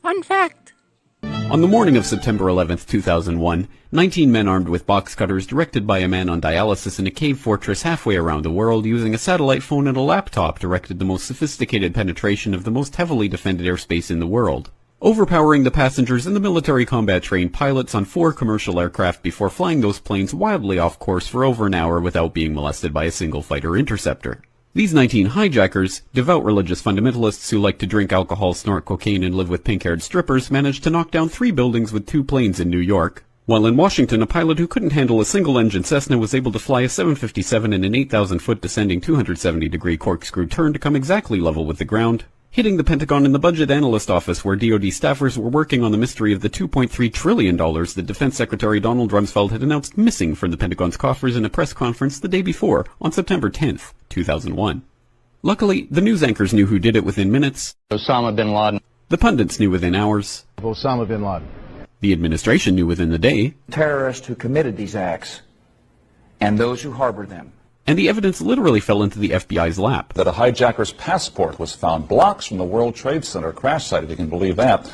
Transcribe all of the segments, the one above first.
Fun fact. On the morning of September 11th, 2001, 19 men armed with box cutters directed by a man on dialysis in a cave fortress halfway around the world using a satellite phone and a laptop directed the most sophisticated penetration of the most heavily defended airspace in the world, overpowering the passengers and the military combat-trained pilots on 4 commercial aircraft before flying those planes wildly off course for over an hour without being molested by a single fighter interceptor. These 19 hijackers, devout religious fundamentalists who like to drink alcohol, snort cocaine, and live with pink-haired strippers, managed to knock down 3 buildings with 2 planes in New York, while in Washington a pilot who couldn't handle a single-engine Cessna was able to fly a 757 in an 8,000-foot descending 270-degree corkscrew turn to come exactly level with the ground, hitting the Pentagon in the budget analyst office where DoD staffers were working on the mystery of the $2.3 trillion that Defense Secretary Donald Rumsfeld had announced missing from the Pentagon's coffers in a press conference the day before, on September 10th, 2001. Luckily, the news anchors knew who did it within minutes. Osama bin Laden. The pundits knew within hours. Osama bin Laden. The administration knew within the day. Terrorists who committed these acts and those who harbored them. And the evidence literally fell into the FBI's lap. That a hijacker's passport was found blocks from the World Trade Center crash site, if you can believe that.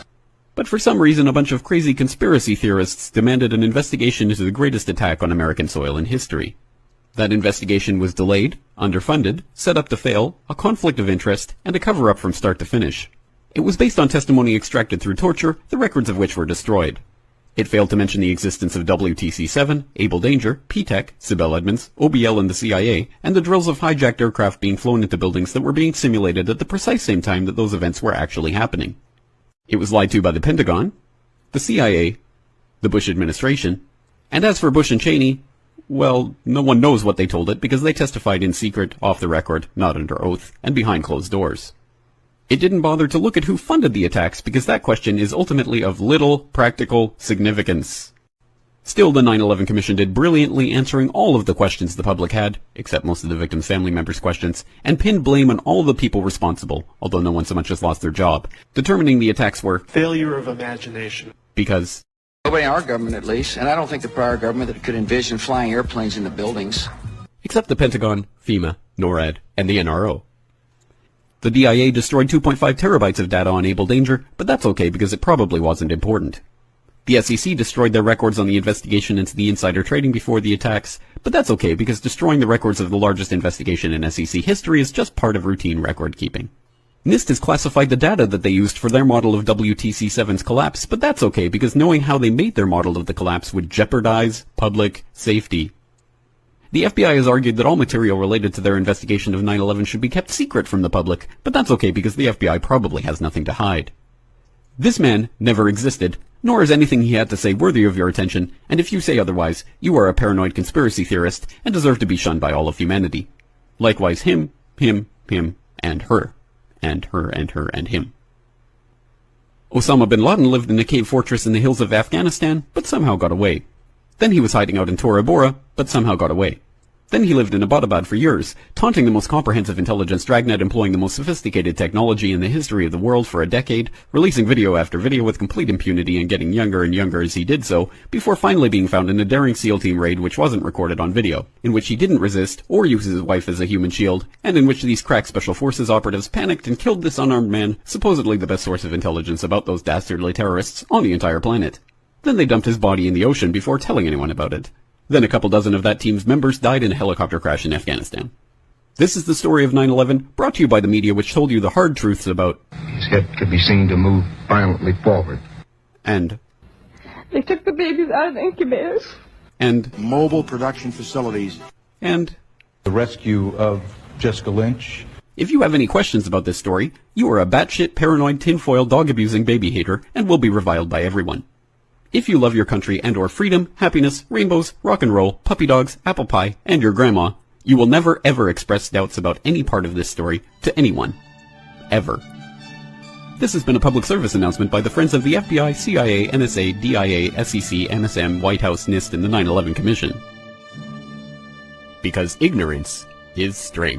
But for some reason, a bunch of crazy conspiracy theorists demanded an investigation into the greatest attack on American soil in history. That investigation was delayed, underfunded, set up to fail, a conflict of interest, and a cover-up from start to finish. It was based on testimony extracted through torture, the records of which were destroyed. It failed to mention the existence of WTC-7, Able Danger, P-Tech, Sibel Edmonds, OBL and the CIA, and the drills of hijacked aircraft being flown into buildings that were being simulated at the precise same time that those events were actually happening. It was lied to by the Pentagon, the CIA, the Bush administration, and as for Bush and Cheney, well, no one knows what they told it because they testified in secret, off the record, not under oath, and behind closed doors. It didn't bother to look at who funded the attacks because that question is ultimately of little practical significance. Still, the 9/11 Commission did brilliantly answering all of the questions the public had, except most of the victims' family members' questions, and pinned blame on all the people responsible, although no one so much as lost their job, determining the attacks were Failure of imagination. Because Nobody in our government, at least, and I don't think the prior government that could envision flying airplanes into buildings. except the Pentagon, FEMA, NORAD, and the NRO. The DIA destroyed 2.5 terabytes of data on Able Danger, but that's okay because it probably wasn't important. The SEC destroyed their records on the investigation into the insider trading before the attacks, but that's okay because destroying the records of the largest investigation in SEC history is just part of routine record keeping. NIST has classified the data that they used for their model of WTC-7's collapse, but that's okay because knowing how they made their model of the collapse would jeopardize public safety. The FBI has argued that all material related to their investigation of 9/11 should be kept secret from the public, but that's okay because the FBI probably has nothing to hide. This man never existed, nor is anything he had to say worthy of your attention, and if you say otherwise, you are a paranoid conspiracy theorist and deserve to be shunned by all of humanity. Likewise him, and her. And her, and her, and him. Osama bin Laden lived in a cave fortress in the hills of Afghanistan, but somehow got away. Then he was hiding out in Tora Bora, but somehow got away. Then he lived in Abbottabad for years, taunting the most comprehensive intelligence dragnet employing the most sophisticated technology in the history of the world for a decade, releasing video after video with complete impunity and getting younger and younger as he did so, before finally being found in a daring SEAL team raid which wasn't recorded on video, in which he didn't resist or use his wife as a human shield, and in which these crack special forces operatives panicked and killed this unarmed man, supposedly the best source of intelligence about those dastardly terrorists on the entire planet. Then they dumped his body in the ocean before telling anyone about it. Then a couple dozen of that team's members died in a helicopter crash in Afghanistan. This is the story of 9/11, brought to you by the media which told you the hard truths about his head could be seen to move violently forward. And they took the babies out of the incubators. And mobile production facilities. And the rescue of Jessica Lynch. If you have any questions about this story, you are a batshit paranoid tinfoil dog-abusing baby hater and will be reviled by everyone. If you love your country and or freedom, happiness, rainbows, rock and roll, puppy dogs, apple pie, and your grandma, you will never ever express doubts about any part of this story to anyone. Ever. This has been a public service announcement by the Friends of the FBI, CIA, NSA, DIA, SEC, MSM, White House, NIST, and the 9/11 Commission. Because ignorance is strength.